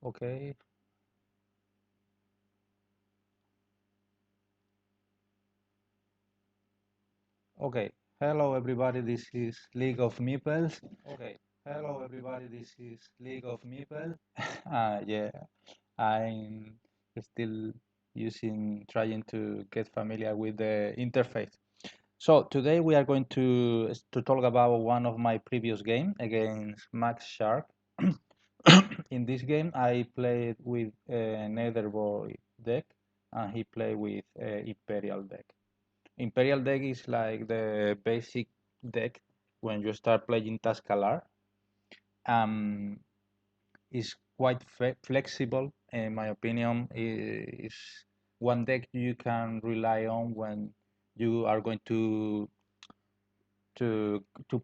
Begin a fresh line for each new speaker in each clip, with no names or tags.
Okay. Okay. Hello everybody, this is League of Meeples. Okay. Hello everybody, this is League of Meeples. Yeah, I'm still trying to get familiar with the interface. So today we are going to talk about one of my previous game against Max Shark. In this game, I played with a Nethervoid deck, and he played with Imperial deck. Imperial deck is like the basic deck when you start playing Tascalar. Um, is quite flexible, in my opinion. Is one deck you can rely on when you are going to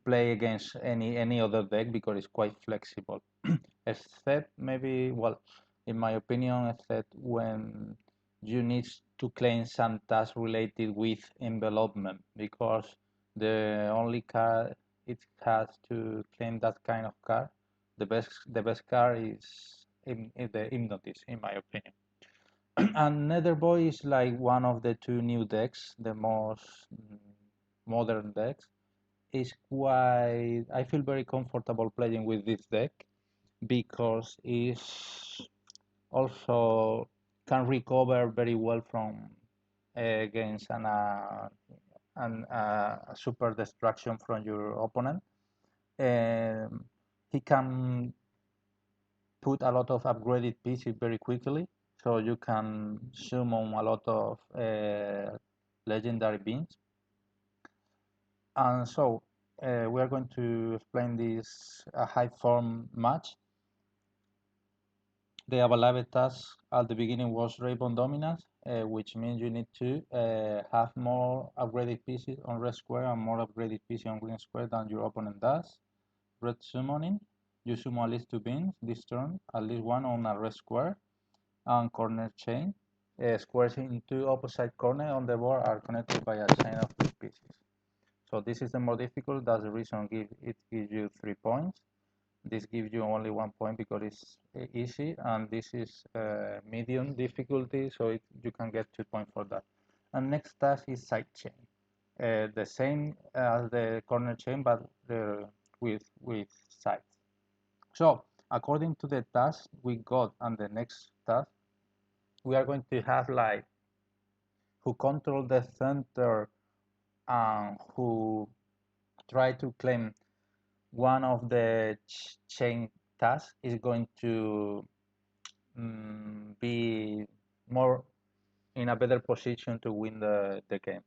play against any other deck because it's quite flexible. Except maybe, well, in my opinion, except when you need to claim some task related with envelopment, because the only card it has to claim that kind of card, the best card is the Hypnotist, in my opinion. And Netherboy is like one of the two new decks, the most modern decks. Is quite I feel very comfortable playing with this deck because it's also can recover very well from against a super destruction from your opponent. Um, he can put a lot of upgraded pieces very quickly, so you can summon a lot of legendary beings. And so we are going to explain this high form match. The available task at the beginning was Rainbow Dominance, which means you need to have more upgraded pieces on red square and more upgraded pieces on green square than your opponent does. Red Summoning, you summon at least 2 beings this turn, at least one on a red square. And Corner Chain, squares in two opposite corners on the board are connected by a chain of 3 pieces. So this is the more difficult, that's the reason it gives you 3 points. This gives you only 1 point because it's easy, and this is medium difficulty, so you can get 2 points for that. And next task is side chain, the same as the corner chain, but with sides. So according to the task we got and the next task, we are going to have like who control the center and who try to claim one of the chain tasks is going to be more in a better position to win the game.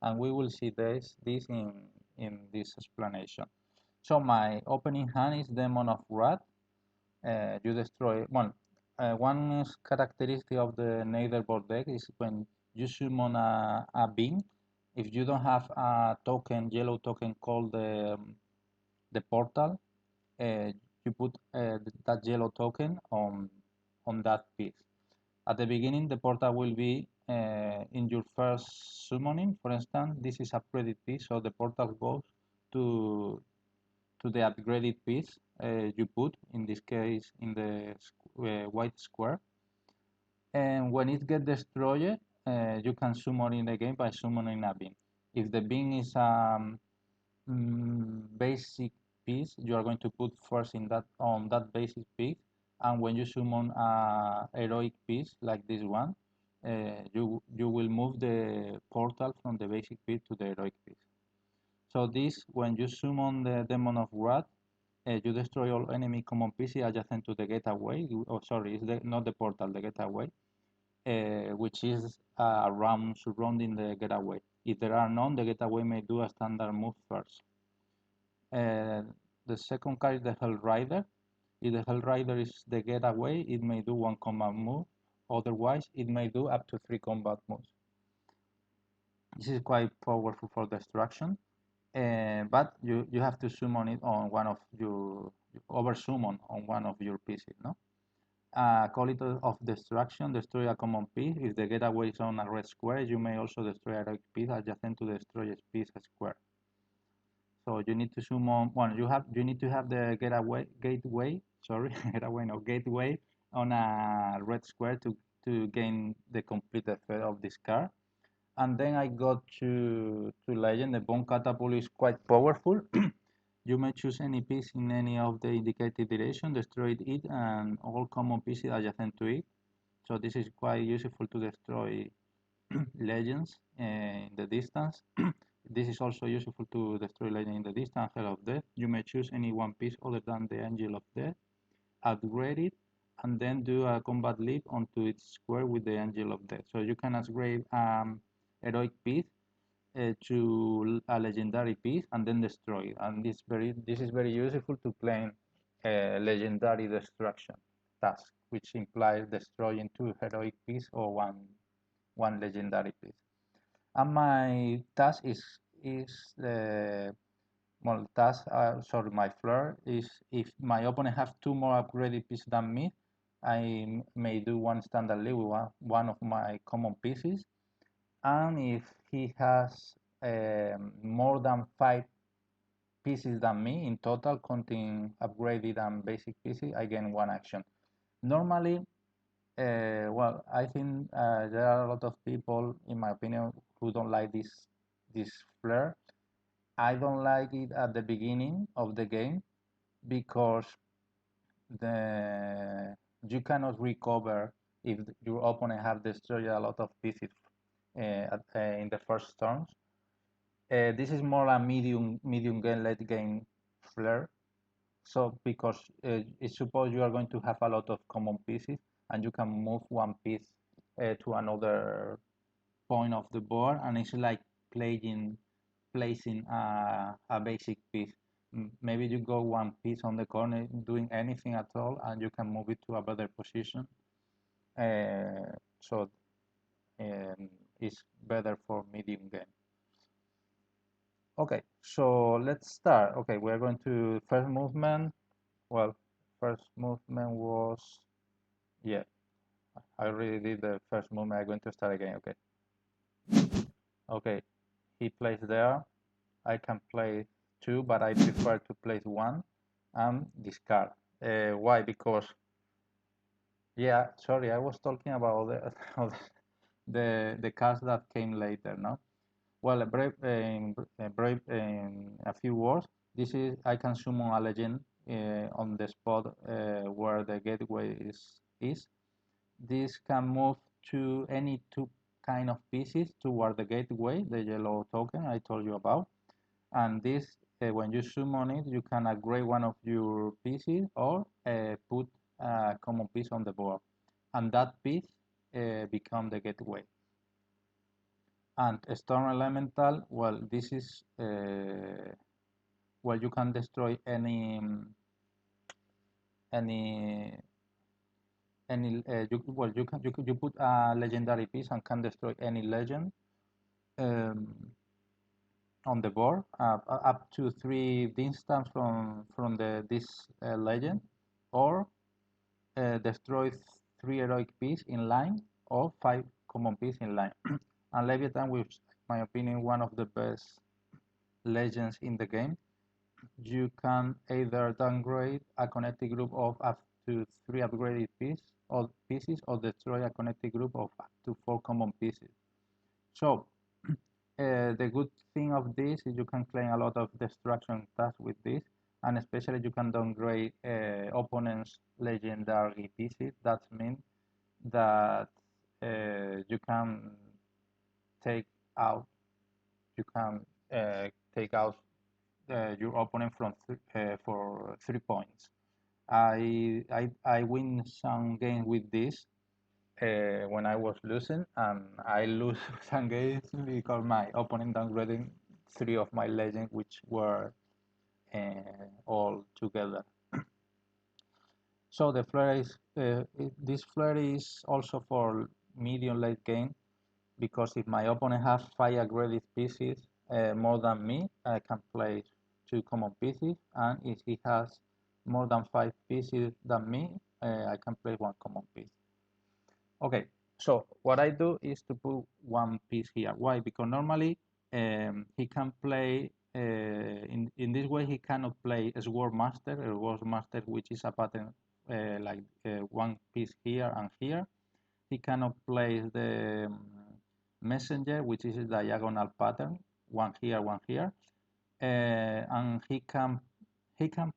And we will see this in this explanation. So my opening hand is Demon of Wrath. You destroy one characteristic of the Netherboard deck is when you summon a being. If you don't have a token, yellow token called the portal, uh, you put that yellow token on that piece. At the beginning, the portal will be in your first summoning. For instance, this is a upgraded piece, so the portal goes to to the upgraded piece you put, in this case, in the white square. And when it gets destroyed, you can summon it again by summoning a being. If the being is basic piece, you are going to put first in that on that basic piece, and when you summon a heroic piece like this one, you will move the portal from the basic piece to the heroic piece. So this, when you summon the Demon of Wrath, you destroy all enemy common pieces adjacent to the getaway. Oh, sorry, it's not the portal, the getaway, which is around surrounding the getaway. If there are none, the getaway may do a standard move first. Uh, the second card is the Hell Rider. If the Hell Rider is the getaway, it may do one combat move. Otherwise, it may do up to 3 combat moves. This is quite powerful for destruction, but you have to summon it on one of your over summon on one of your pieces, no? Call it of destruction. Destroy a common piece. If the getaway is on a red square, you may also destroy a red piece adjacent to the destroyed piece square. So you need to summon one. You need to have the gateway. Sorry, getaway no gateway on a red square to gain the complete effect of this card. And then I got to legend. The bomb catapult is quite powerful. You may choose any piece in any of the indicated direction, destroy it, and all common pieces adjacent to it. So this is quite useful to destroy legends in the distance. This is also useful to destroy legends in the distance, Hell of Death. You may choose any one piece other than the Angel of Death, upgrade it, and then do a combat leap onto its square with the Angel of Death. So you can upgrade heroic piece to a legendary piece and then destroy it. And this is very useful to claim legendary destruction task, which implies destroying 2 heroic piece or one legendary piece. And my task is well, task sorry, my flare is if my opponent have 2 more upgraded pieces than me, I may do one standard leap with one of my common pieces, and if he has more than 5 pieces than me in total, counting upgraded and basic pieces, I gain 1 action. Normally, well, I think there are a lot of people, in my opinion, who don't like this flare. I don't like it at the beginning of the game because you cannot recover if your opponent have destroyed a lot of pieces in the first turns. This is more a medium game, late game flare. So because it's suppose you are going to have a lot of common pieces and you can move one piece to another point of the board, and it's like placing a basic piece. Maybe you go one piece on the corner doing anything at all, and you can move it to a better position. So it's better for medium game. Okay, so let's start. Okay, we're going to first movement. Well, first movement was, yeah, I already did the first movement. I'm going to start again. Okay. Okay, he plays there. I can play 2, but I prefer to place 1 and discard. Why? Because, yeah, sorry, I was talking about the cards that came later, no? Well, in a few words, this is I can summon a legend on the spot where the gateway is. This can move to any 2 kind of pieces toward the gateway, the yellow token I told you about. And this, when you summon it, you can upgrade one of your pieces or put a common piece on the board, and that piece become the gateway. And Storm Elemental, well, this is well, you can destroy any you put a legendary piece and can destroy any legend on the board up to 3 distance from this legend, or destroy 3 heroic piece in line or 5 common piece in line. And Leviathan, which in my opinion one of the best legends in the game, you can either downgrade a connected group of up to 3 upgraded pieces or destroy a connected group of up to 4 common pieces. So the good thing of this is you can claim a lot of destruction tasks with this, and especially you can downgrade opponents' legendary pieces. That means that you can take out you can take out your opponent for 3 points. I win some games with this when I was losing, and I lose some games because my opponent downgraded 3 of my legends, which were all together. So the flare is this flare is also for medium late game, because if my opponent has 5 upgraded pieces more than me, I can play 2 common pieces, and if he has more than 5 pieces than me, I can play 1 common piece. Okay, so what I do is to put 1 piece here. Why? Because normally he can play in this way. He cannot play a Sword Master, which is a pattern one piece here and here. He cannot place the messenger, which is a diagonal pattern, one here, one here, and he can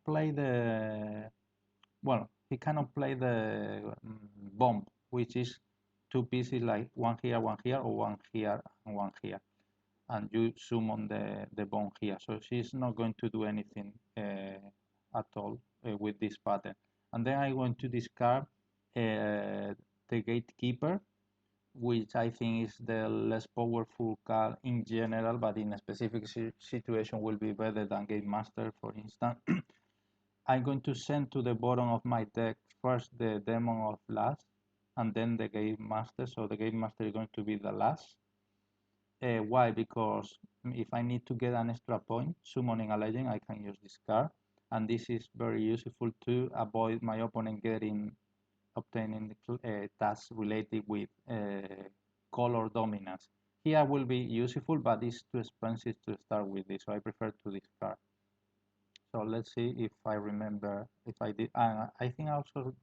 play the well, he cannot play the bomb, which is two pieces like one here, or one here and one here, and you summon the bomb here. So she's not going to do anything at all with this pattern. And then I'm going to discard the gatekeeper, which I think is the less powerful card in general, but in a specific situation will be better than Gate Master, for instance. I'm going to send to the bottom of my deck first the Demon of Last, and then the Game Master. So the Game Master is going to be the last. Why? Because if I need to get an extra point summoning a legend, I can use this card, and this is very useful to avoid my opponent obtaining tasks related with color dominance. Here will be useful, but it's too expensive to start with this, so I prefer to discard. So let's see if I remember if I did. I think I also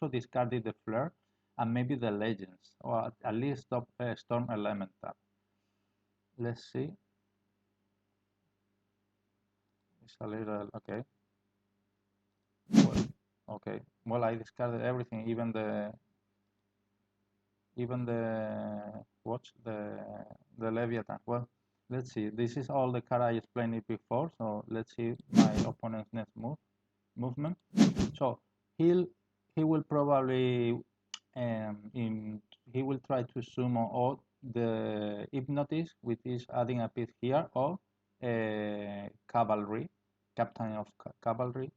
discarded the flare and maybe the legends, or at least storm elemental. Let's see. It's a little okay. Well, okay. Well, I discarded everything, even the watch the Leviathan. Well, let's see. This is all the card I explained it before. So let's see my opponent's next movement. So he'll he will probably he will try to summon all the hypnotist, which is adding a piece here, or cavalry, captain of cavalry,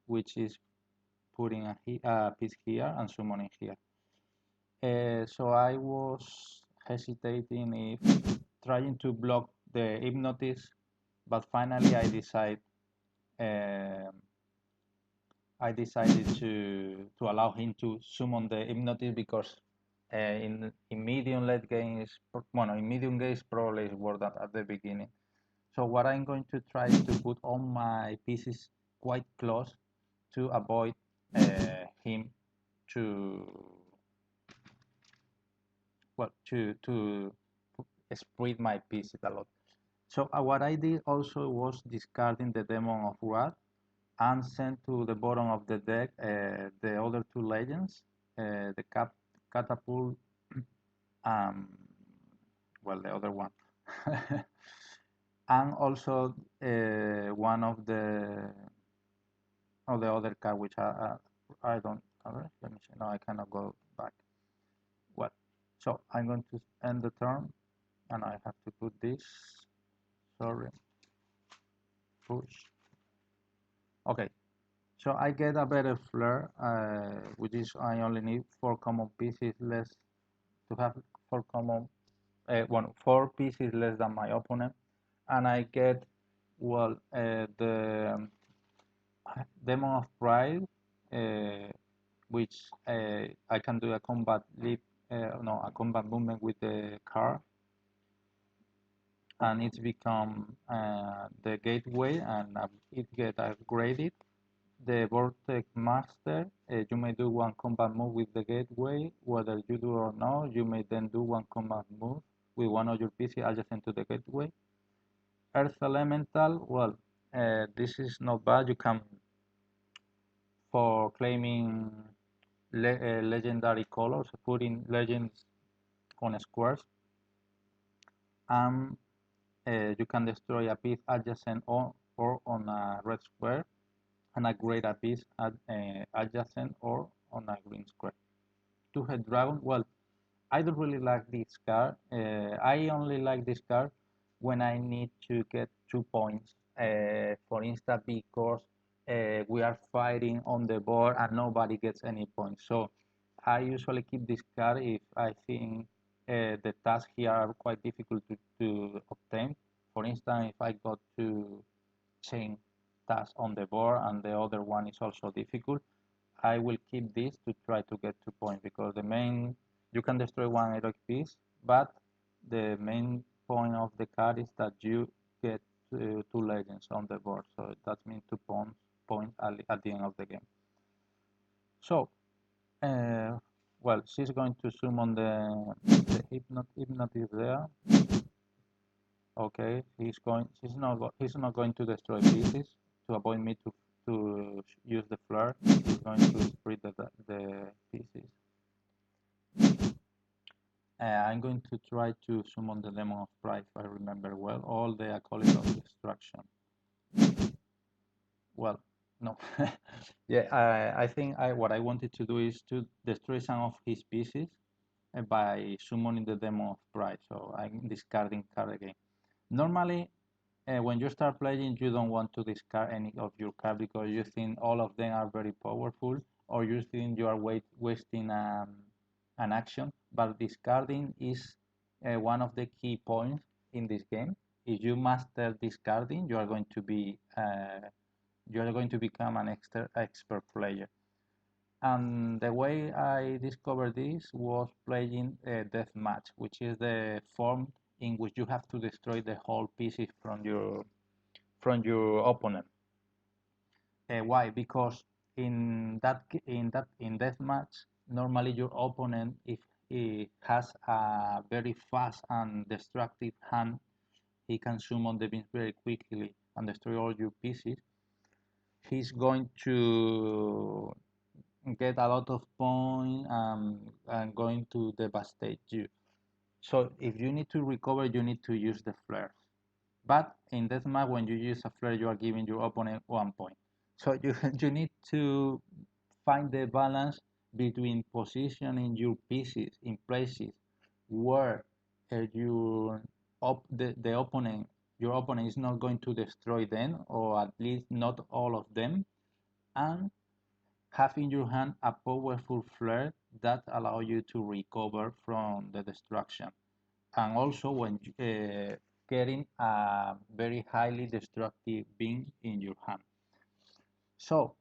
which is putting a piece here and summoning here. So I was hesitating if trying to block the hypnotist, but finally I decided to allow him to summon the hypnotist, because in medium late game in medium game probably is worth that at the beginning. So what I'm going to try is to put all my pieces quite close to avoid him to to spread my pieces a lot. So what I did also was discarding the Demon of Wrath and sent to the bottom of the deck the other two legends, the Catapult, well, the other one, and also one of the other card, which I don't cover. Let me see. No, I cannot go back. Well, so I'm going to end the turn, and I have to put this. Sorry. Push. Okay. So I get a better flare, which is I only need 4 common pieces less to have 4 pieces less than my opponent, and I get the Demon of Pride, which I can do a combat leap, a combat movement with the card, and it's become the gateway, and it get upgraded. The Vortex Master, you may do one combat move with the gateway, whether you do or not. You may then do one combat move with one of your pieces adjacent to the gateway. Earth Elemental, well, this is not bad. You can, for claiming legendary colors, putting legends on squares, and you can destroy a piece adjacent or on a red square, and upgrade a piece adjacent or on a green square. Two-head dragon, well, I don't really like this card. I only like this card when I need to get 2 points. For instance, because we are fighting on the board and nobody gets any points. So I usually keep this card if I think the tasks here are quite difficult to obtain. For instance, if I got to chain tasks on the board and the other one is also difficult, I will keep this to try to get 2 points, because you can destroy one heroic piece, but the main point of the card is that you get 2 legends on the board, so that means 2 points at the end of the game. So, well, she's going to summon the hypnot is there. Okay, he's not going to destroy pieces to avoid me to use the flare. He's going to spread the pieces. I'm going to try to summon the Demon of Pride, if I remember well, all the Acolyte of Destruction. Well, no. Yeah, I think what I wanted to do is to destroy some of his pieces by summoning the Demon of Pride, so I'm discarding card again. Normally, when you start playing, you don't want to discard any of your cards because you think all of them are very powerful, or you think you are wasting an action. But discarding is one of the key points in this game. If you master discarding, you are going to become an expert player. And the way I discovered this was playing a death match, which is the form in which you have to destroy the whole pieces from your opponent. Why? Because in death match, normally your opponent, if he has a very fast and destructive hand, he can summon the beams very quickly and destroy all your pieces. He's going to get a lot of points and going to devastate you. So if you need to recover, you need to use the flares. But in deathmatch, when you use a flare, you are giving your opponent 1 point. So you need to find the balance between positioning your pieces in places where your the opponent your opponent is not going to destroy them, or at least not all of them, and have in your hand a powerful flare that allow you to recover from the destruction, and also when getting a very highly destructive beam in your hand. So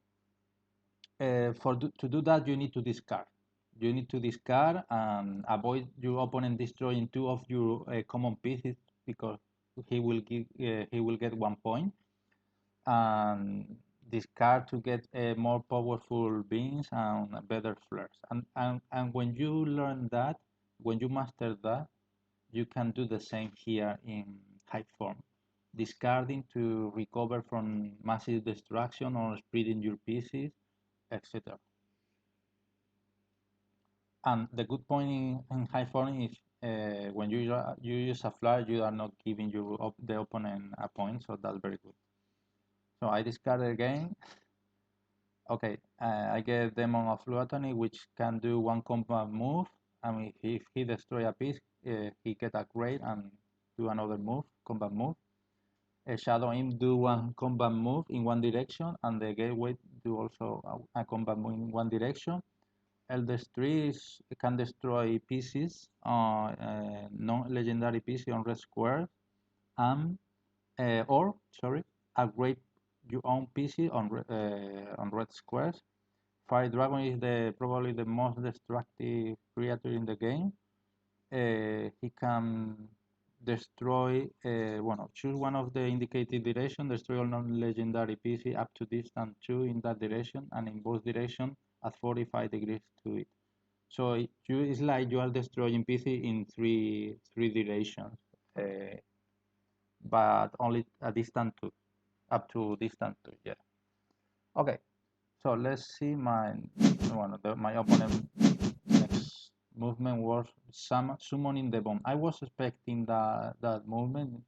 to do that, you need to discard. You need to discard and avoid your opponent destroying two of your common pieces, because he will get 1 point, and discard to get more powerful beams and better flares. And when you learn that, when you master that, you can do the same here in high form, discarding to recover from massive destruction or spreading your pieces, etc. And the good point in high form is when you use a flare, you are not giving the opponent a point, so that's very good. So I discard again. Okay, I get Demon of Gluttony, which can do one combat move. I mean, if he destroy a piece, he get a grade and do another combat move. Shadow Imp do one combat move in one direction, and the Gateway do also a combat move in one direction. Eldest Tree can destroy pieces, non-legendary pieces on red square, and upgrade your own PC on red squares. Fire Dragon is probably the most destructive creature in the game. He can destroy, choose one of the indicated direction, destroy all non-legendary PC up to distance 2 in that direction, and in both directions at 45 degrees to it. So it's like you are destroying PC in three directions, but only a distance 2, up to distance 2, yeah. Okay, so let's see my opponent next movement was summoning the bomb. I was expecting that movement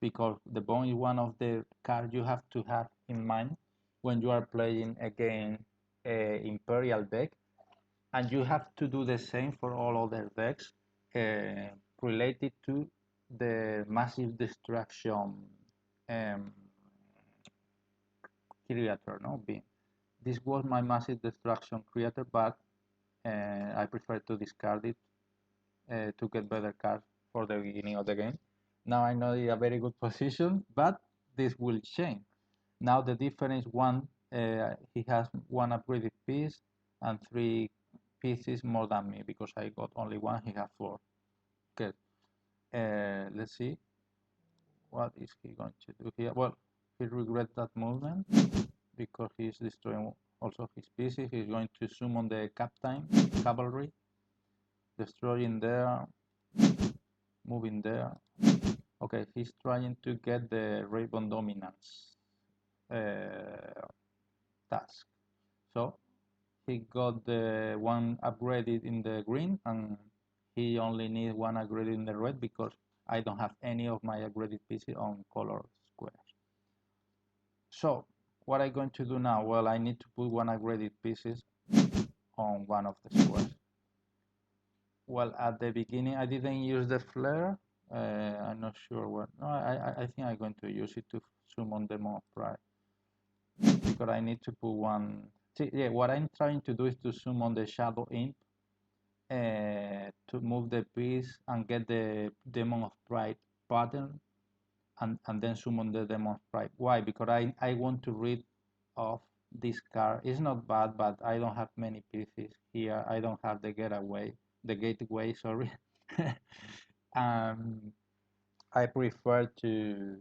because the bomb is one of the cards you have to have in mind when you are playing against Imperial deck, and you have to do the same for all other decks related to the massive destruction um, creator, no being. This was my massive destruction creator, but I prefer to discard it to get better cards for the beginning of the game. Now I know it's a very good position, but this will change. Now the difference he has one upgraded piece and 3 pieces more than me, because I got only one, he has 4. Good. Let's see. What is he going to do here? Well, he regrets that movement because he's destroying also his pieces. He's going to summon the captain, cavalry, destroying there, moving there. Okay, he's trying to get the Raven dominance task. So he got the one upgraded in the green, and he only needs one upgraded in the red because I don't have any of my upgraded pieces on color squares. So what I'm going to do now? Well, I need to put one upgraded pieces on one of the squares. Well, at the beginning I didn't use the flare. I'm not sure what. No, I think I'm going to use it to summon the Demon of Pride because I need to put one. See, yeah, what I'm trying to do is to summon the Shadow Imp to move the piece and get the Demon of Pride pattern, and then summon the Demon of Pride. Why? Because I want to read off this card. It's not bad, but I don't have many pieces here. I don't have the gateway, sorry. I prefer to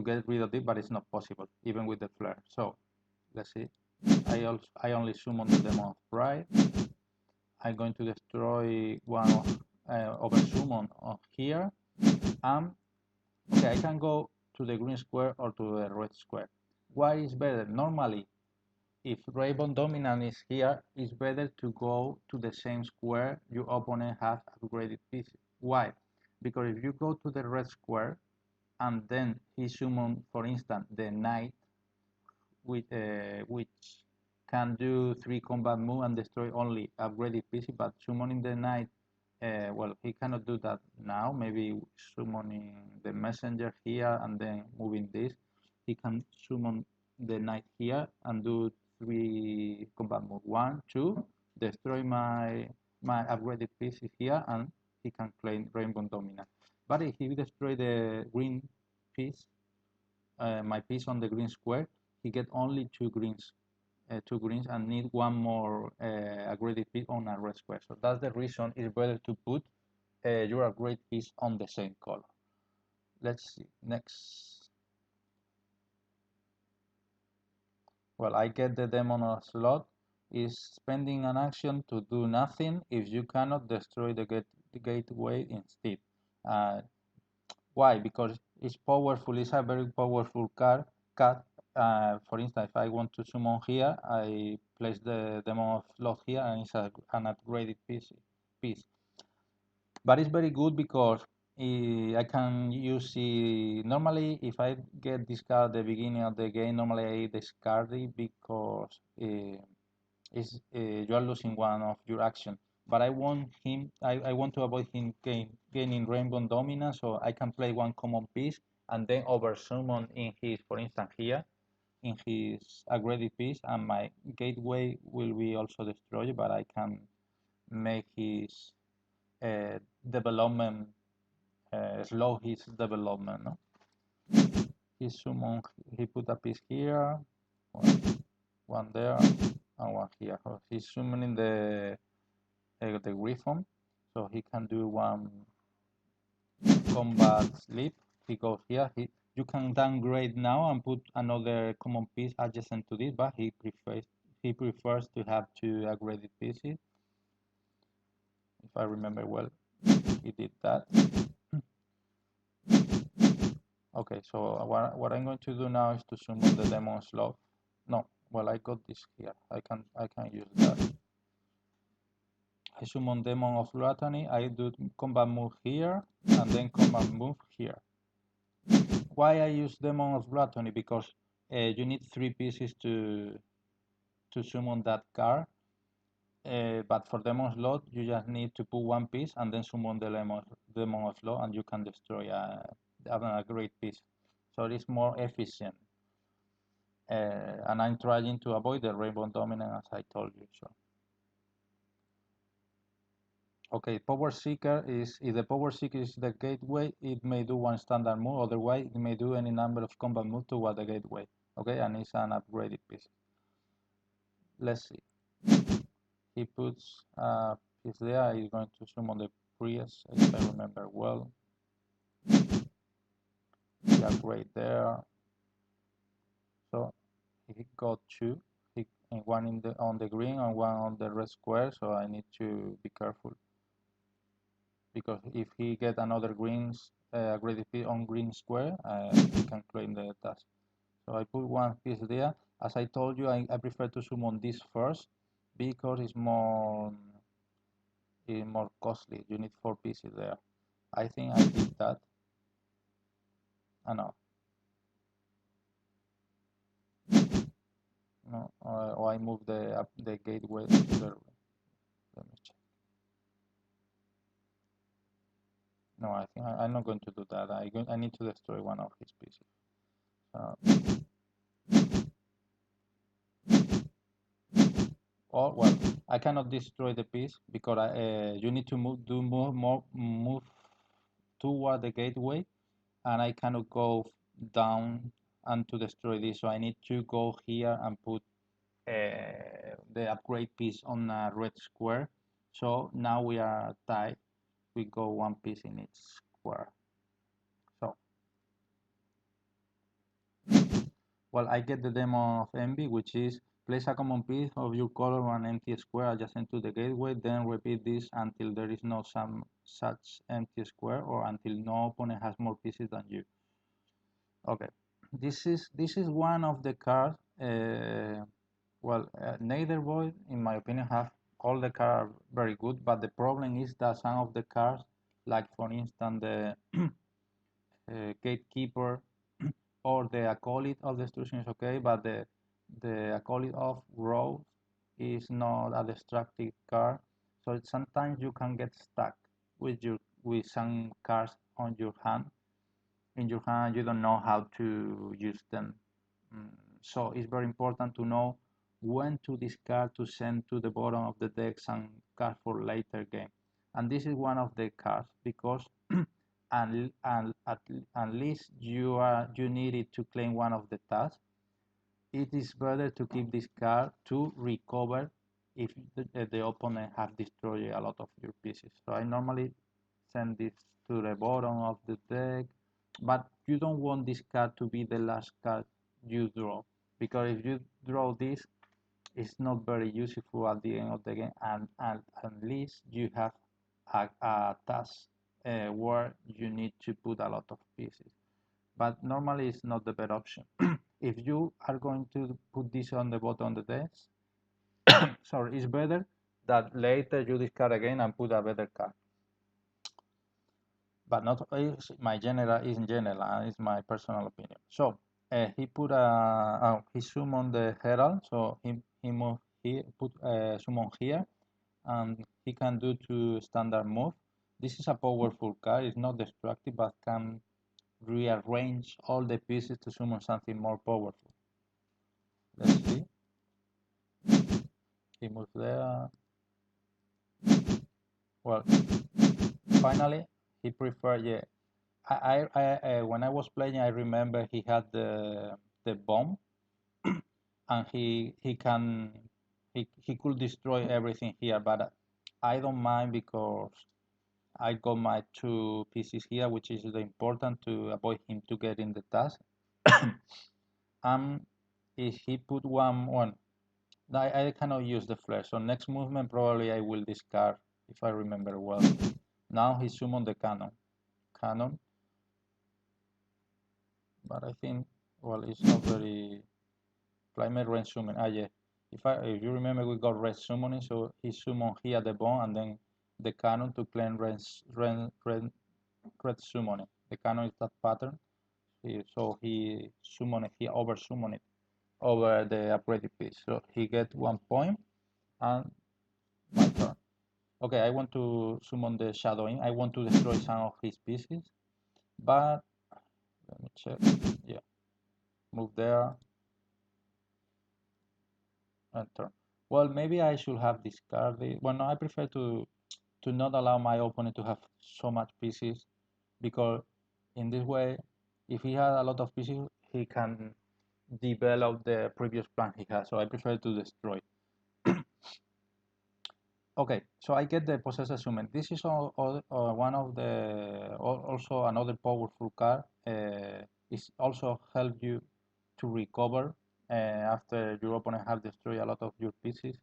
get rid of it, but it's not possible, even with the flare. So let's see. I only summon the Demon of Pride. I'm going to destroy one of over summon of here. Okay, I can go to the green square or to the red square. What is better? Normally, if Raven dominant is here, it's better to go to the same square your opponent has upgraded pieces. Why? Because if you go to the red square and then he summon, for instance, the knight, which can do 3 combat move and destroy only upgraded pieces, but summoning the knight, well, he cannot do that now. Maybe summoning the messenger here and then moving this, he can summon the knight here and do 3 combat move. 1, 2, destroy my upgraded pieces here, and he can claim Rainbow Dominant. But if he destroy the green piece, my piece on the green square, he get only two greens and need one more upgraded piece on a red square. So that's the reason it's better to put your upgrade piece on the same color. Let's see, next. Well, I get the demon slot is spending an action to do nothing if you cannot destroy the gateway instead. Uh, Why? Because it's powerful. It's a very powerful card. For instance, if I want to summon here, I place the Demon of Love here, and it's an upgraded piece. But it's very good because I can use it. Normally, if I get this card at the beginning of the game, normally I discard it because you are losing one of your action. But I want him. I want to avoid him gaining Rainbow Dominance, so I can play one common piece and then over summon in his, for instance, here in his upgraded piece, and my gateway will be also destroyed. But I can make his development slow his development. No? He summon. He put a piece here, one there, and one here. So he's summoning the Griffon, so he can do one combat sleep. He goes here. You can downgrade now and put another common piece adjacent to this, but he prefers to have two upgraded pieces. If I remember well, he did that. Okay, so what I'm going to do now is to summon the Demon's Love. No, well, I got this here. I can use that. I summon Demon of Gluttony. I do combat move here and then combat move here. Why I use Demon of Gluttony? Because you need 3 pieces to summon that card. But for Demon's Lot, you just need to put 1 piece and then summon the Demon of Lot, and you can destroy a great piece. So it's more efficient. And I'm trying to avoid the Rainbow Dominant, as I told you. So. Okay, Power Seeker is, if the Power Seeker is the gateway, it may do 1 standard move, otherwise it may do any number of combat moves toward the gateway. Okay, and it's an upgraded piece. Let's see. He puts a piece there, he's going to summon the Priest, if I remember well. He upgrade there. So he got two. One on the green and one on the red square, so I need to be careful because if he get another greedy piece on green square, he can claim the task. So I put one piece there. As I told you, I prefer to summon this first because it's more costly. You need 4 pieces there. I think I did that. No, no, or I move the gateway to the. Let me check. No, I think I'm not going to do that. I need to destroy one of his pieces. Or well, I cannot destroy the piece because you need to move toward the gateway, and I cannot go down and to destroy this. So I need to go here and put the upgrade piece on a red square. So now we are tied. We go one piece in each square. So, well, I get the demo of Envy, which is place a common piece of your color on an empty square adjacent to the gateway, then repeat this until there is no some such empty square or until no opponent has more pieces than you. Okay, this is one of the cards. Nethervoid, in my opinion, have all the cards very good, but the problem is that some of the cards, like for instance the gatekeeper or the acolyte of destruction is okay, but the acolyte of growth is not a destructive card, so sometimes you can get stuck with some cards on your hand. In your hand, you don't know how to use them. So it's very important to know when to discard to send to the bottom of the deck some cards for later game. And this is one of the cards because at least you needed to claim one of the tasks. It is better to keep this card to recover if the opponent have destroyed a lot of your pieces. So I normally send this to the bottom of the deck, but you don't want this card to be the last card you draw, because if you draw this, it's not very useful at the end of the game, and at least you have a task where you need to put a lot of pieces. But normally it's not the better option. If you are going to put this on the bottom of the deck, sorry, it's better that later you discard again and put a better card. But not my general is in general, it's my personal opinion. So he put he summoned the herald, so he moved here, put summon here, and he can do 2 standard move. This is a powerful card. It's not destructive, but can rearrange all the pieces to summon something more powerful. Let's see. He moves there. Well, finally, he preferred, yeah. When I was playing, I remember he had the bomb, and he could destroy everything here, but I don't mind because I got my 2 pieces here, which is the important to avoid him to get in the task. If he put one, I cannot use the flare, so next movement probably I will discard if I remember well. Now he summoned the cannon, but I think, well, it's not very climate range summon. Yeah, if you remember, we got red summoning, so he summoned here the bomb and then the cannon to claim red summoning. The cannon is that pattern, so he over summoned it over the upgraded piece, so he get 1 point and my turn. Okay, I want to summon the shadowing. I want to destroy some of his pieces, but let me check. Yeah, move there and turn. Well, maybe I should have discarded. Well, no, I prefer to not allow my opponent to have so much pieces, because in this way, if he has a lot of pieces, he can develop the previous plan he has. So I prefer to destroy. Okay, so I get the possessor summon. This is one of the also another powerful card. It also help you to recover after your opponent have destroyed a lot of your pieces.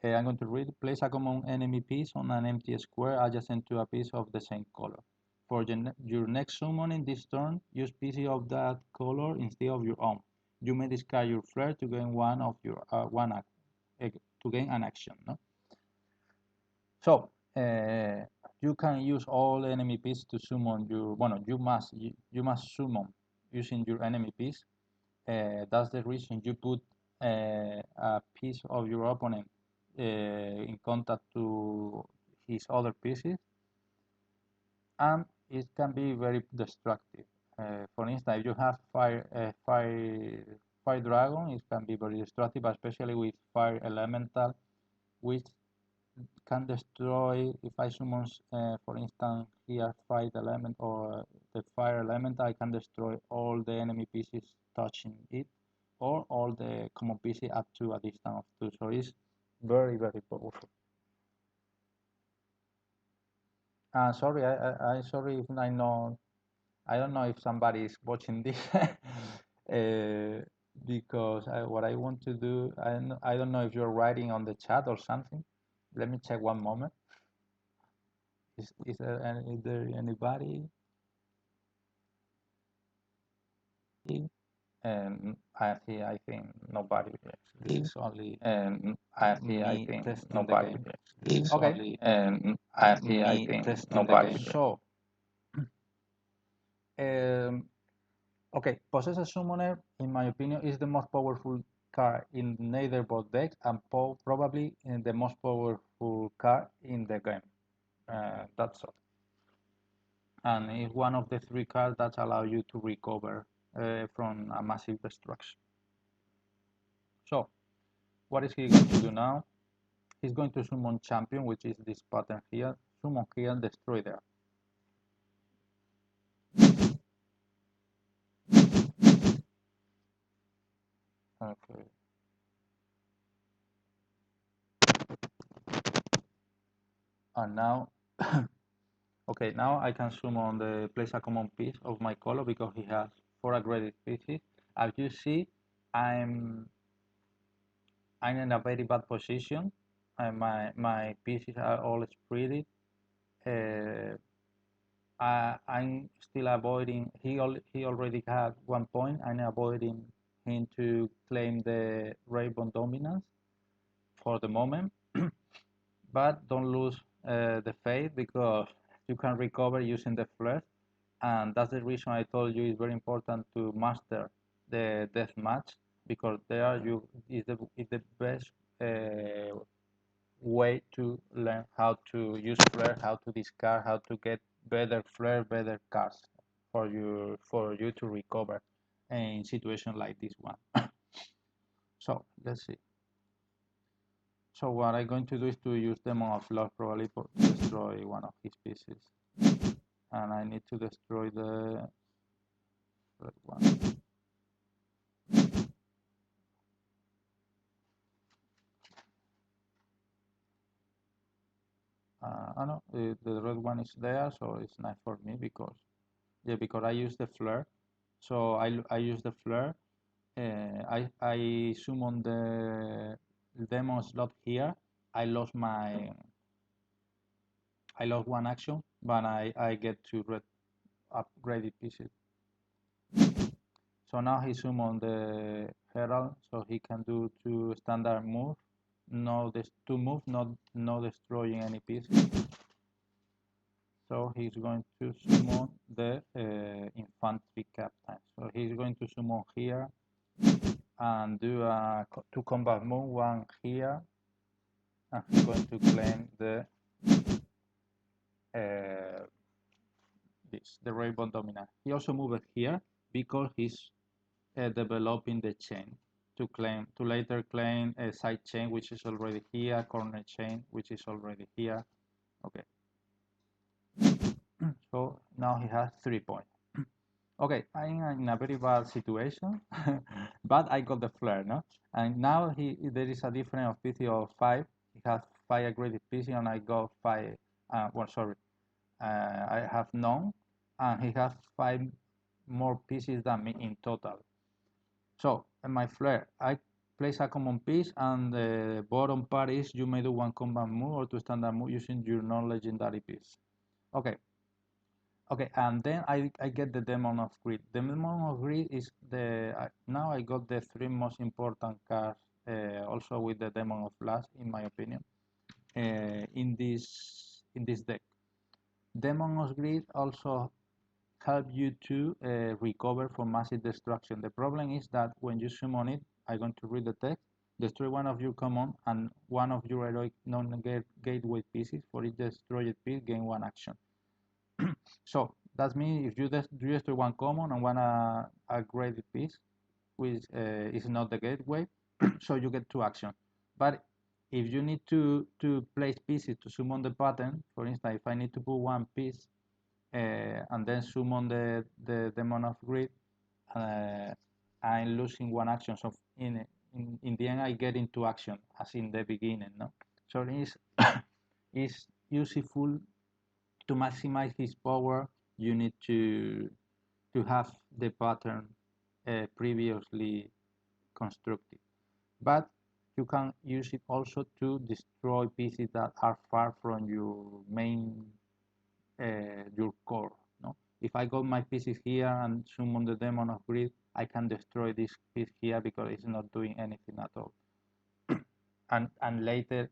I'm going to read. Place a common enemy piece on an empty square adjacent to a piece of the same color. For your next summon in this turn, use pieces of that color instead of your own. You may discard your flare to gain one of your to gain an action. No? So you can use all enemy pieces to summon your. Bueno, you must summon using your enemy piece. That's the reason you put a piece of your opponent in contact to his other pieces, and it can be very destructive. For instance, if you have fire dragon, it can be very destructive, especially with fire elemental, which can destroy. If I summon, for instance, here fire element or the fire element, I can destroy all the enemy pieces touching it, or all the common pieces up to a distance of 2. So it's very powerful. Sorry, I sorry if I don't know if somebody is watching this because what I want to do, I don't know if you're writing on the chat or something. Let me check one moment. Is there anybody? I think nobody. This is only
I
me
think
testing the
nobody.
game.
It's
Okay.
only I think
Testing the
nobody.
game. So, okay, Possessor Summoner, in my opinion, is the most powerful card in Nethervoid deck and probably the most powerful card in the game. That's all. And it's one of the 3 cards that allow you to recover from a massive destruction. So, what is he going to do now? He's going to summon Champion, which is this pattern here. Summon here, destroy there. Okay. And now, okay, now I can summon the place a common piece of my color because he has 4 aggressive pieces. As you see, I'm in a very bad position. My pieces are all spread. I'm still avoiding. He already had 1 point. I'm avoiding him to claim the Rainbow dominance for the moment. But don't lose the faith because you can recover using the flash, and that's the reason I told you it's very important to master the death match, because there you is the best way to learn how to use flare, how to discard, how to get better flare, better cards for you to recover in situation like this one. So let's see. So what I'm going to do is to use Demon of Love probably to destroy one of his pieces. And I need to destroy the red one. I know the red one is there, so it's nice for me because because I use the flare. So I use the flare. I summon the demon slot here. I lost my I lost 1 action, but I get to upgraded pieces. So now he summoned the Herald, so he can do 2 standard moves. No, 2 moves, no destroying any pieces. So he's going to summon the infantry captain. So he's going to summon here and do a 2 combat move, 1 here, and he's going to claim the the Rainbow Dominant. He also moved here because he's developing the chain to later claim a side chain, which is already here, corner chain, which is already here. Okay. So now he has 3 points. Okay, I'm in a very bad situation, but I got the flare, no? And now there is a difference of PC of 5. He has 5 aggressive PC, and I got 5. Well, sorry, I have none, and he has 5 more pieces than me in total. So in my flare, I place a common piece, and the bottom part is you may do one combat move or two standard move using your non-legendary piece. Okay, okay, and then I get the Demon of Greed. The Demon of Greed is now I got the three most important cards, also with the Demon of Lust, in my opinion, in this deck. Demon of Greed also help you to recover from massive destruction. The problem is that when you summon it, I'm going to read the text, destroy one of your common and one of your heroic non-gateway pieces. For each destroyed piece, gain one action. So that means if you destroy one common and one a great piece, which is not the gateway, so you get two actions. But if you need to place pieces to summon the pattern, for instance, if I need to put one piece and then summon the Demon of Greed, uh, I'm losing one action. So in the end, I get into action as in the beginning. No, so it's useful to maximize his power. You need to have the pattern previously constructed, but you can use it also to destroy pieces that are far from your main your core. No? If I got my pieces here and summon the Demon of Greed, I can destroy this piece here because it's not doing anything at all. And later,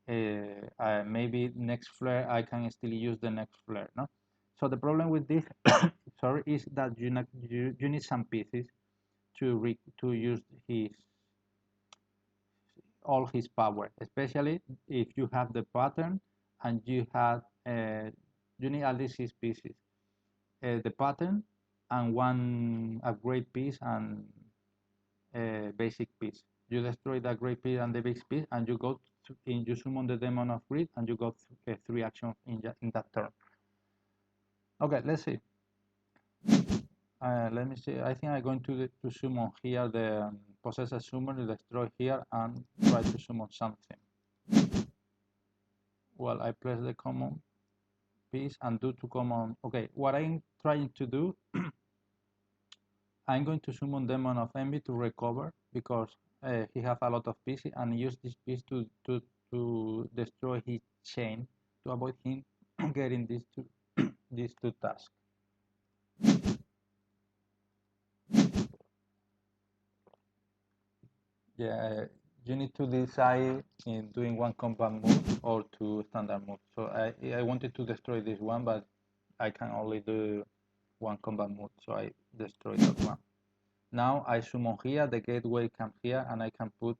maybe next flare I can still use the next flare. No, so the problem with this, sorry, is that you need some pieces to use his all his power, especially if you have the pattern and you need at least 6 pieces. The pattern and one upgrade piece and basic piece. You destroy the great piece and the basic piece, and you summon the Demon of Greed, and you got 3 actions in that turn. Okay, let's see. Let me see. I think I'm going to summon here the Possessor Summoner, destroy here, and try to summon something. Well, I press the common piece and do 2 common. Okay, what I'm trying to do, I'm going to summon Demon of Envy to recover because he have a lot of pieces, and use this piece to destroy his chain to avoid him getting these two tasks. Yeah, you need to decide in doing one combat move or two standard moves. So I wanted to destroy this one, but I can only do one combat move, so I destroy that one. Now I summon here, the gateway comes here, and I can put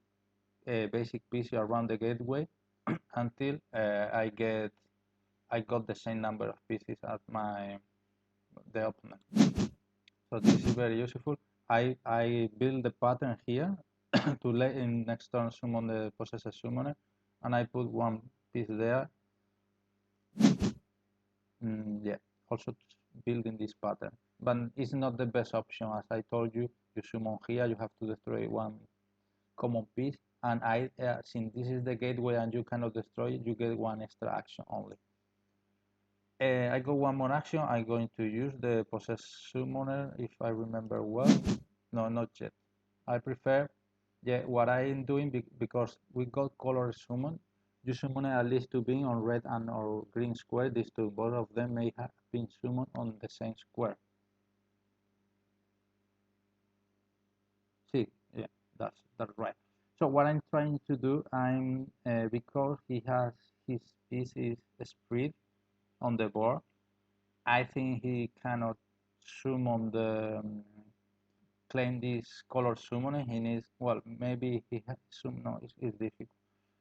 a basic piece around the gateway until I got the same number of pieces as the opponent. So this is very useful. I build the pattern here to let in next turn summon the Possessor Summoner, and I put one piece there. Yeah, also building this pattern, but it's not the best option. As I told you, you summon here, you have to destroy one common piece, and since this is the gateway and you cannot destroy it, you get one extra action only. I got one more action. I'm going to use the Possess Summoner if I remember well. No, not yet. I prefer, yeah, what I'm doing because we got color summon. You summon at least 2 being on red and or green square. These two, both of them may have been summoned on the same square. See, yeah, that's right. So what I'm trying to do, because he has his pieces spread on the board, I think he cannot summon the claim this color summoning. He needs, well, maybe he has some, no, it's difficult.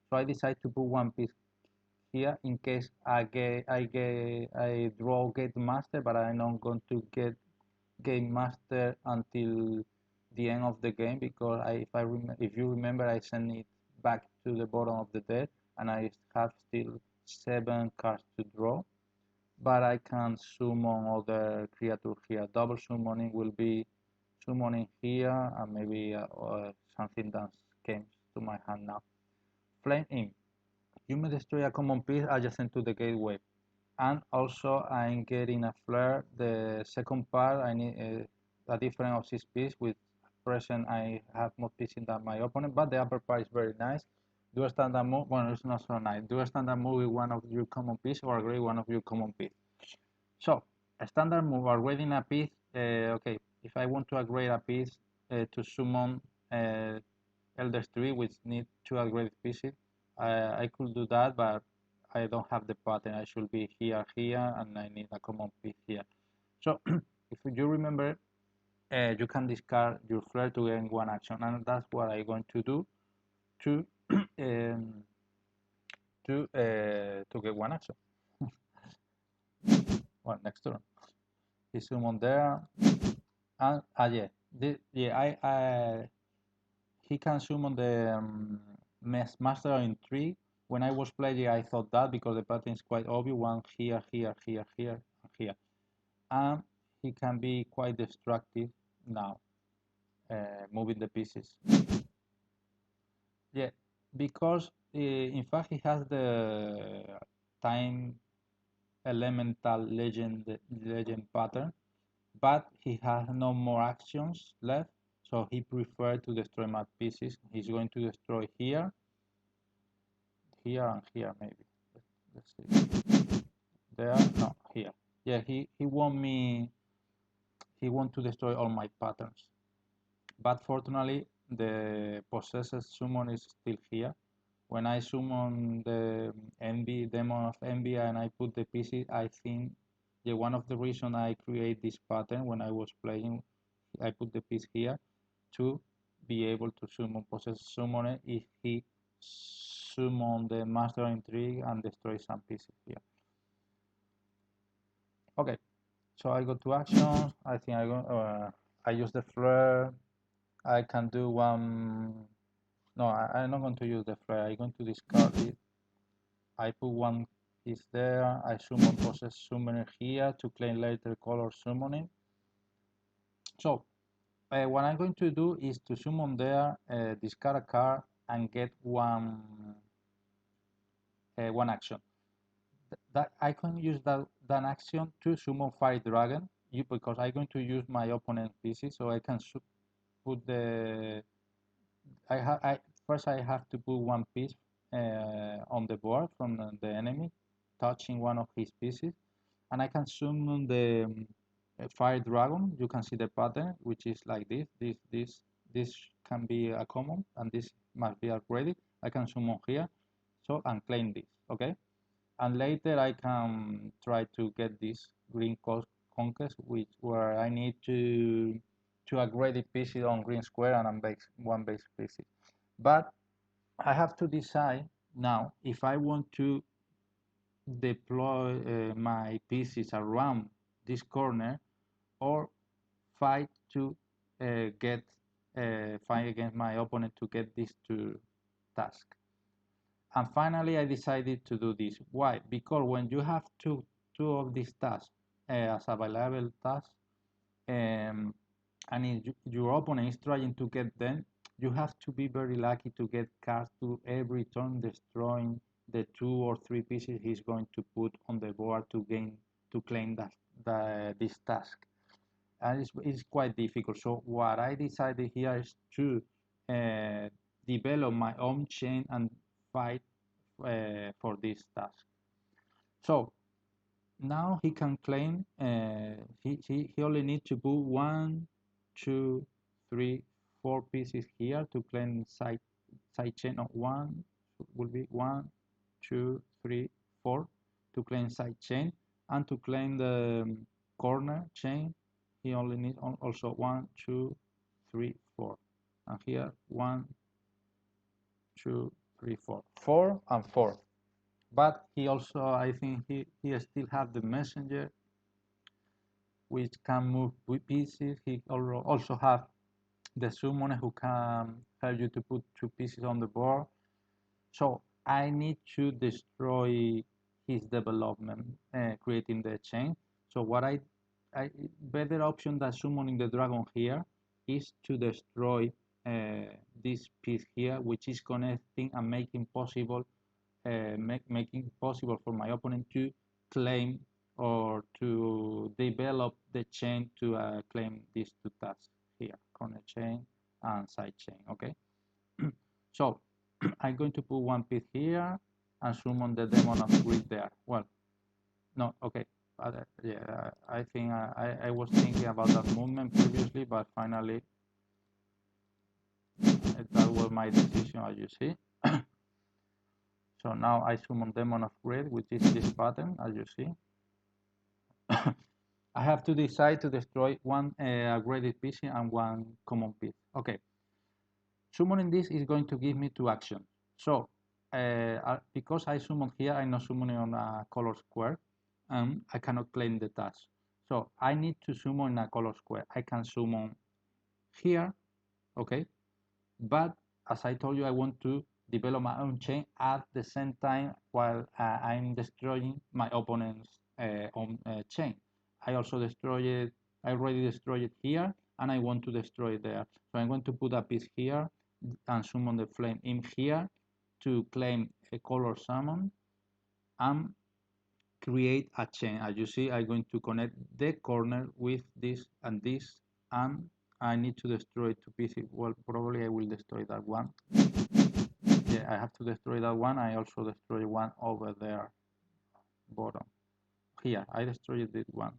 So I decide to put one piece here in case I draw Gate Master, but I'm not going to get Game Master until the end of the game because if you remember, I sent it back to the bottom of the deck, and I have still 7 cards to draw. But I can summon other creatures here. Double summoning will be summoning here, and maybe something that came to my hand now. Flame Imp. You may destroy a common piece adjacent to the gateway. And also I'm getting a flare. The second part I need a difference of 6 pieces with present, I have more pieces than my opponent, but the upper part is very nice. Do a standard move. Well, it's not so nice. Do a standard move with one of your common piece or upgrade one of your common piece. So a standard move upgrading a piece. Okay, if I want to upgrade a piece to summon Elder 3, which need two upgraded pieces, I could do that, but I don't have the pattern. I should be here, here, and I need a common piece here. So if you remember, you can discard your flare to gain one action, and that's what I'm going to do to to get one action. Well, next turn, he summon there, and yeah, he can summon the master in 3. When I was playing, I thought that because the pattern is quite obvious: one here, here, here, here, and here, and he can be quite destructive now, moving the pieces. Yeah, because in fact he has the time elemental legend pattern, but he has no more actions left, so he preferred to destroy my pieces. He's going to destroy here, here, and here maybe. Let's see. There, no, here. Yeah, he want me. He want to destroy all my patterns, but fortunately the possessed summon is still here. When I summon the envy demon of envy and I put the pieces, I think one of the reason I create this pattern when I was playing, I put the piece here to be able to summon possess summoner if he summon the master intrigue and destroy some pieces here. Okay, so I go to actions. I think I use the flare. I can do one. No, I'm not going to use the flare. I'm going to discard it. I put one piece there. I summon possess summoner here to claim later color summoning. So what I'm going to do is to summon there, discard a card, and get one action. That I can use that action to summon Fire Dragon. Because I'm going to use my opponent pieces, so I can put the I first I have to put one piece on the board from the enemy, touching one of his pieces, and I can summon the fire dragon. You can see the pattern, which is like this. This can be a common, and this must be upgraded. I can summon here, so and claim this. Okay, and later I can try to get this green conquest, where I need to upgrade the pieces on green square and on one base pieces. But I have to decide now if I want to deploy my pieces around this corner or fight to get fight against my opponent to get these two tasks. And finally, I decided to do this. Why? Because when you have two of these tasks as available tasks, um, and if your opponent is trying to get them, you have to be very lucky to get cards to every turn, destroying the 2 or 3 pieces he's going to put on the board to claim this task. And it's quite difficult. So what I decided here is to develop my own chain and fight for this task. So now he can claim he only needs to put 1, 2, 3, 4 pieces here to claim side chain of 1 will be 1, 2, 3, 4 to claim side chain, and to claim the corner chain he only needs also 1, 2, 3, 4, and here 1, 2, 3, 4, 4 and 4. But he also, I think he still have the messenger, which can move with pieces. He also have the summoner who can help you to put 2 pieces on the board. So I need to destroy his development, creating the chain. So what I better option than summoning the dragon here is to destroy this piece here, which is connecting and making possible making possible for my opponent to claim or to develop the chain to claim these 2 tasks here, corner chain and sidechain. Okay, so I'm going to put one piece here and summon the demon of greed there. Well, no, okay. Yeah, I think I was thinking about that movement previously, but finally that was my decision, as you see. So now I summon demon of greed, which is this pattern, as you see. I have to decide to destroy one graded piece and one common piece. Okay, summoning this is going to give me two actions. So because I summon here, I'm not summoning on a color square, and I cannot claim the task. So I need to summon a color square. I can summon here, okay, but as I told you, I want to develop my own chain at the same time while I'm destroying my opponent's own chain. I also destroyed it, I already destroyed it here, and I want to destroy it there. So I'm going to put a piece here and summon the flame in here to claim a color summon and create a chain. As you see, I'm going to connect the corner with this and this, and I need to destroy two pieces. Well, probably I will destroy that one. Yeah, I have to destroy that one. I also destroy one over there, bottom. Here, I destroyed this one.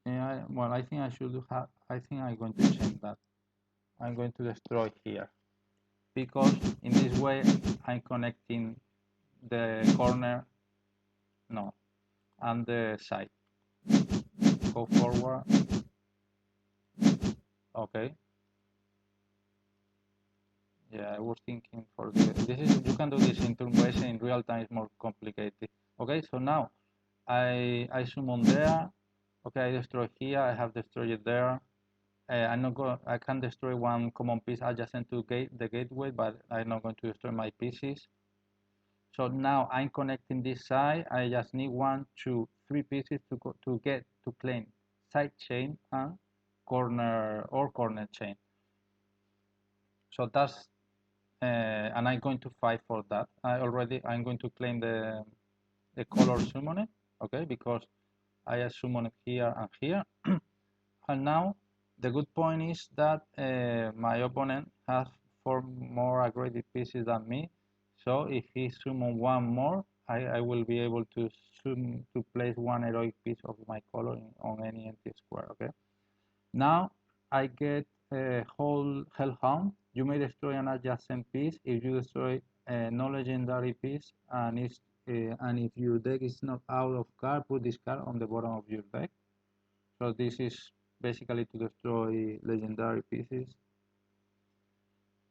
Yeah, well, I think I should have, I think I'm going to change that. I'm going to destroy here, because in this way I'm connecting the corner, no, and the side. Go forward, okay. Yeah, I was thinking for this is, you can do this in turn based, in real time it's more complicated. Okay, so now I summon there. Okay, I destroy here. I have destroyed it there. I'm not going. I can destroy one common piece adjacent to the gateway, but I'm not going to destroy my pieces. So now I'm connecting this side. I just need one, two, three pieces to get to claim side chain and corner chain. So that's and I'm going to fight for that. I'm going to claim the color summoning, okay, because I summon it here and here. And now the good point is that my opponent has four more aggressive pieces than me. So if he summon one more, I will be able to place one heroic piece of my color on any empty square. Okay. Now I get a whole hellhound. You may destroy an adjacent piece if you destroy a non-legendary piece, and if your deck is not out of card, put this card on the bottom of your deck. So this is basically to destroy legendary pieces.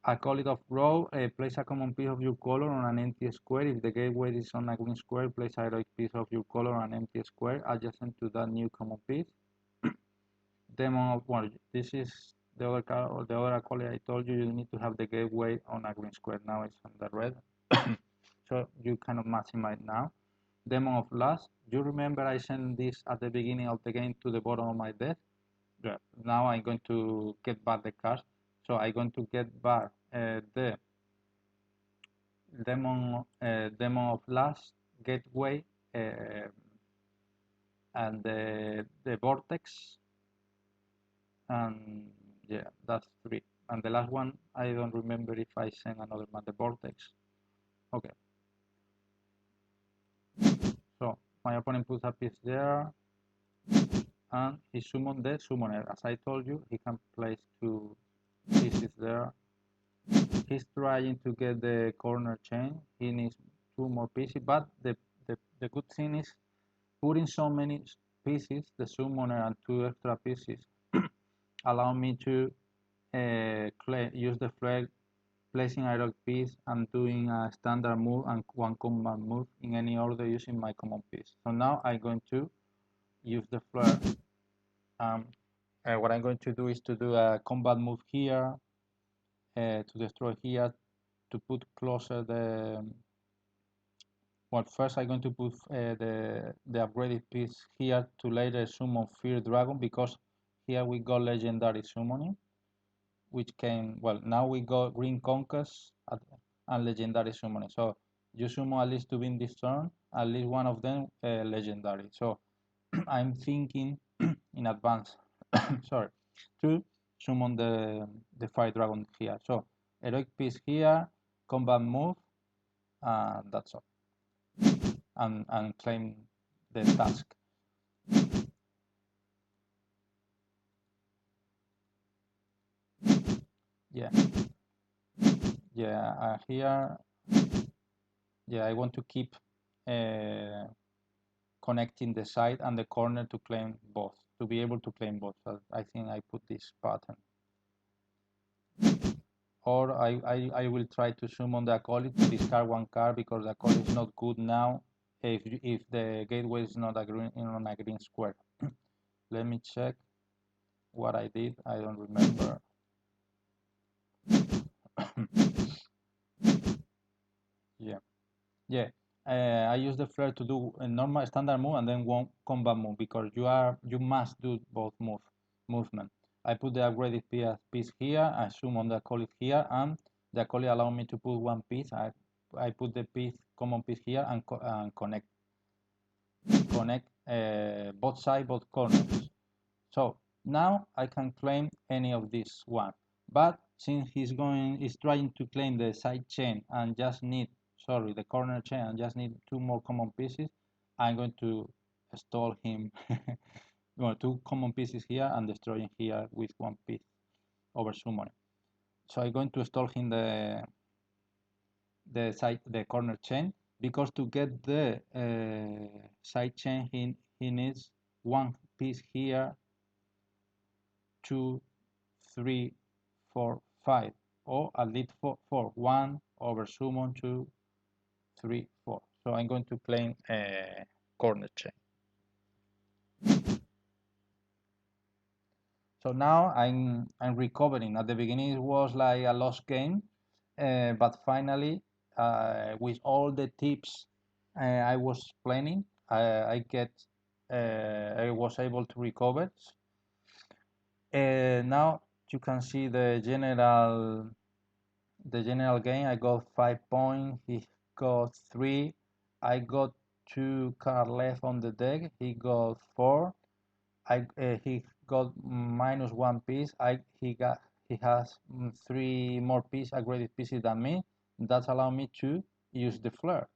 A call it of row, place a common piece of your color on an empty square. If the gateway is on a green square, place a heroic piece of your color on an empty square adjacent to that new common piece. Demon of, well, this is the other card, or the other call I told you, you need to have the gateway on a green square. Now it's on the red. So you cannot maximize now. Demon of last. You remember I sent this at the beginning of the game to the bottom of my deck? Yeah. Now I'm going to get back the cards. So I'm going to get back the demon of last, gateway, and the vortex, and yeah, that's three. And the last one, I don't remember if I sent another one, the vortex. Okay. So my opponent puts a piece there, and he summoned the summoner. As I told you, he can place two pieces there. He's trying to get the corner chain. He needs two more pieces, but the good thing is putting so many pieces, the summoner and two extra pieces, allow me to use the flag, placing a rock piece and doing a standard move and one combat move in any order using my common piece. So now I'm going to use the flare. What I'm going to do is to do a combat move here, to destroy here, to put closer the, well, first I'm going to put the upgraded piece here to later summon Fear Dragon, because here we got legendary summoning, which came, well, now we got Green Conquest and legendary summoning. So you summon at least to win this turn, at least one of them legendary. So I'm thinking in advance, sorry, to summon the fire dragon here. So heroic piece here, combat move, and that's all. And claim the task. Yeah. Yeah, here, yeah, I want to keep connecting the side and the corner to claim both, to be able to claim both. So I think I put this pattern. Or I will try to summon the acolyte to discard one card because the acolyte is not good now if the gateway is not on a green square. Let me check what I did. I don't remember. Yeah. Yeah, I use the flare to do a normal standard move and then one combat move because you must do both movement. I put the upgraded piece here, I summon the acolyte here, and the acolyte allow me to put one piece. I put the common piece here and connect both sides, both corners. So now I can claim any of these one. But since he's trying to claim the side chain and just need, sorry, the corner chain and just need two more common pieces, I'm going to stall him. Well, two common pieces here and destroying here with one piece over summoning. So I'm going to stall him the corner chain because to get the side chain he needs one piece here, 2, 3, 4, 5, or at least 4, 1 over summon 2, 3, 4. So I'm going to claim a corner chain. So now I'm recovering. At the beginning it was like a lost game, but finally with all the tips I was planning, I was able to recover. Now you can see the general gain. I got 5 points, he got 3. I got 2 cards left on the deck, he got 4. He got -1 piece. He has 3 more upgraded pieces than me. That's allowed me to use the flare.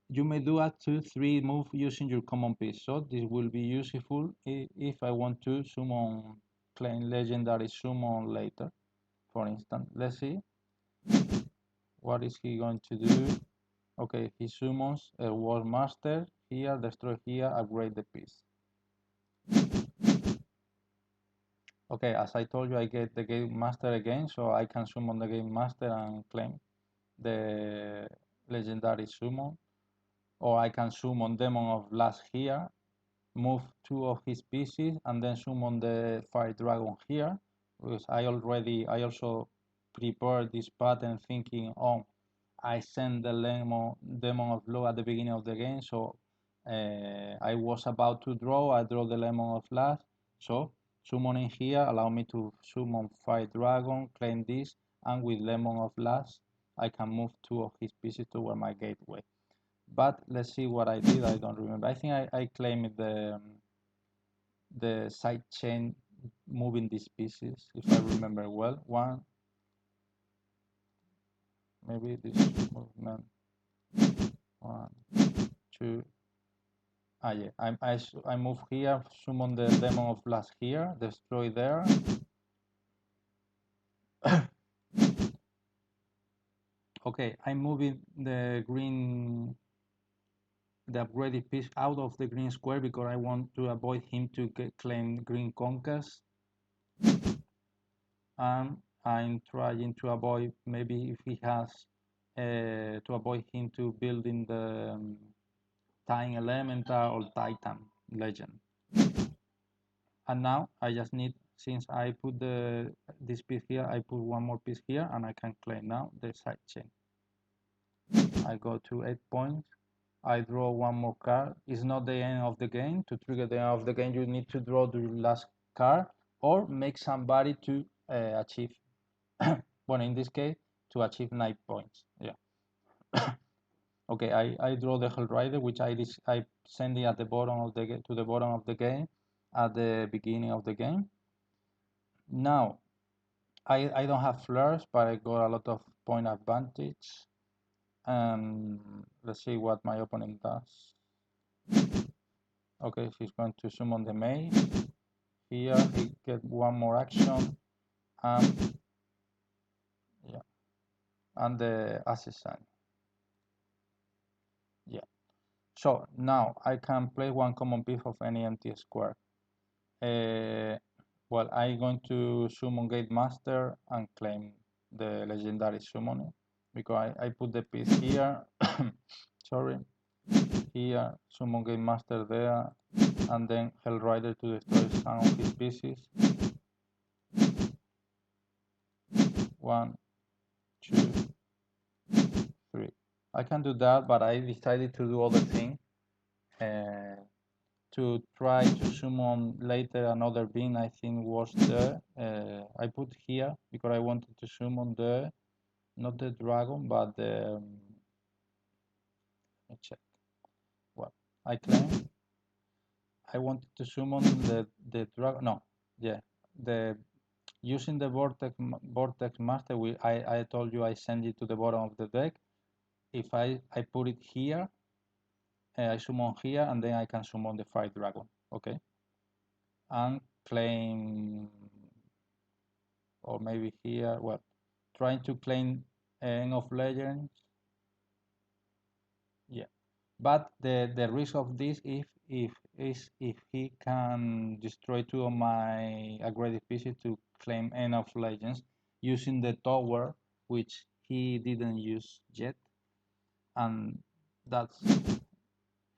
You may do up to 3 moves using your common piece, so this will be useful if I want to summon claim legendary summon later. For instance, let's see. What is he going to do? Okay, he summons a War Master here, destroy here, upgrade the piece. Okay, as I told you, I get the Game Master again, so I can summon the Game Master and claim the legendary summon. Or I can summon Demon of Blast here, move 2 of his pieces, and then summon the Fire Dragon here. Because I also prepared this pattern thinking, oh, I sent the Demon of Law at the beginning of the game, so I was about to draw. I draw the Lemon of Last, so summoning here allow me to summon Fire Dragon, claim this, and with Lemon of Last, I can move 2 of his pieces toward my gateway. But let's see what I did. I don't remember. I think I claimed the side chain moving these pieces, if I remember well. One, maybe this movement. 1, 2. Ah, yeah. I move here, summon the Demon of Blast here, destroy there. Okay, I'm moving the upgraded piece out of the green square because I want to avoid him to claim green conquest. And I'm trying to avoid, maybe if he has, to avoid him to build in the Time Elemental or Titan Legend. And now I just need, since I put this piece here, I put one more piece here and I can claim now the side chain. I go to 8 points. I draw one more card. It's not the end of the game. To trigger the end of the game, you need to draw the last card or make somebody to achieve, well, in this case, to achieve 9 points. Yeah. Okay, I draw the Hell Rider, which I send it at the bottom to the bottom of the game at the beginning of the game. Now I don't have flares, but I got a lot of point advantage. And let's see what my opponent does. Okay, he's going to summon the maze. Here he get one more action, and yeah, and the assassin. Yeah. So now I can play one common piece of any empty square. Well, I'm going to summon Gate Master and claim the legendary summoning because I put the piece here. Sorry, here, summon Game Master there, and then Hell Rider to destroy some of his pieces. 1, 2, 3. I can do that, but I decided to do other thing. To try to summon later another being I think was there. I put here because I wanted to summon the, not the dragon, but the, let me check. Well, I claim I wanted to summon the dragon, no, yeah, the, using the vortex master, I told you I send it to the bottom of the deck. If I put it here, I summon here, and then I can summon the fire dragon, okay, and claim, or maybe here, well, trying to claim End of Legends, yeah. But the risk of this if he can destroy two of my aggressive pieces to claim End of Legends using the tower, which he didn't use yet, and that's,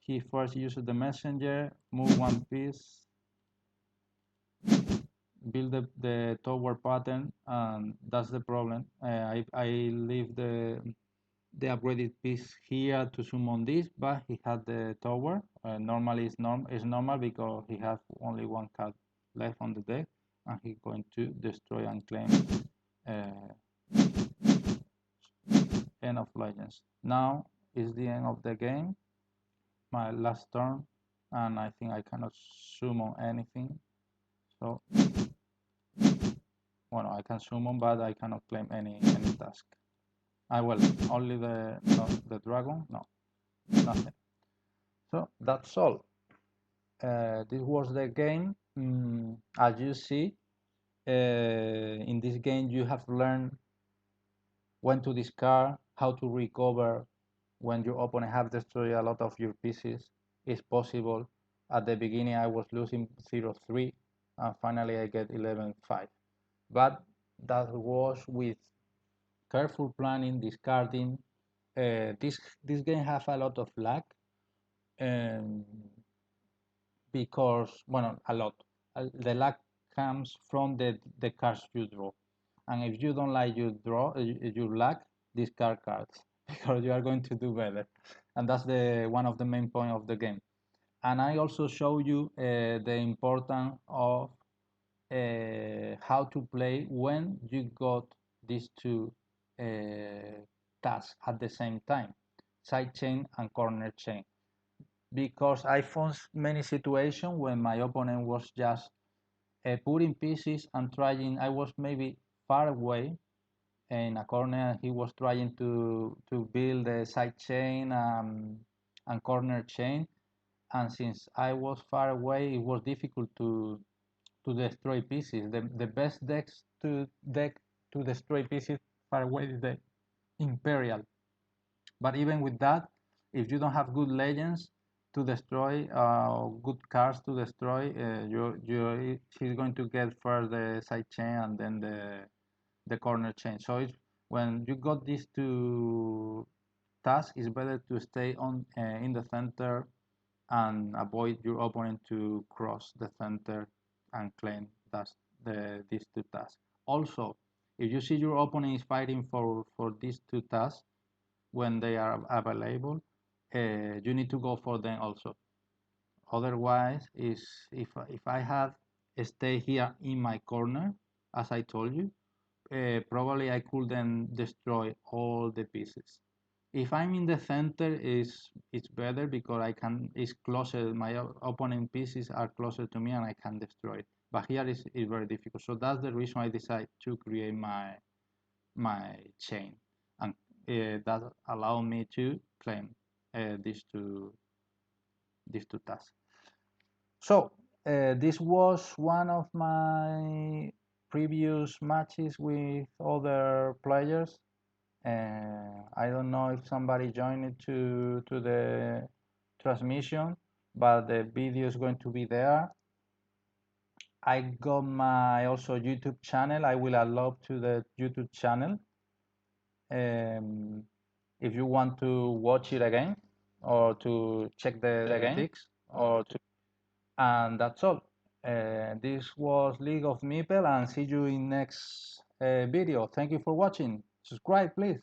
he first uses the messenger, move one piece, build the tower pattern, and that's the problem. I leave the upgraded piece here to summon this, but he had the tower. Normally it's normal because he has only one card left on the deck, and he's going to destroy and claim uh, End of Legends. Now is the end of the game, my last turn, and I think I cannot summon anything. So, well, I can summon, but I cannot claim any task. I will only the dragon. No, nothing. So that's all. This was the game. As you see, in this game you have learned when to discard, how to recover when your opponent have destroyed a lot of your pieces. It's possible. At the beginning I was losing 0-3, and finally I get 11-5. But that was with careful planning, discarding. This game have a lot of luck. Um, because, well, a lot. The luck comes from the cards you draw. And if you don't like your luck, discard cards because you are going to do better. And that's one of the main point of the game. And I also show you the importance of how to play when you got these two tasks at the same time, side chain and corner chain, because I found many situations when my opponent was just putting pieces and trying. I was maybe far away in a corner. He was trying to build a side chain and corner chain, and since I was far away, it was difficult to destroy pieces. The best deck to destroy pieces far away is the Imperial. But even with that, if you don't have good legends to destroy, good cards to destroy, she's going to get first the side chain and then the corner chain. So it's, when you got these two tasks, it's better to stay on in the center and avoid your opponent to cross the center and claim that's these two tasks. Also, if you see your opponent is fighting for these two tasks, when they are available, you need to go for them also. Otherwise, if I had stay here in my corner, as I told you, probably I couldn't destroy all the pieces. If I'm in the center, it's better because I can, it's closer. My opponent pieces are closer to me, and I can destroy it. but here is very difficult. So that's the reason I decided to create my chain, and that allowed me to claim these two tasks. So this was one of my previous matches with other players. I don't know if somebody joined to the transmission, but the video is going to be there. I got my also YouTube channel. I will upload to the YouTube channel. Um, if you want to watch it again or to check the ticks or to, and that's all. This was League of Meeple, and see you in next video. Thank you for watching. Subscribe, please.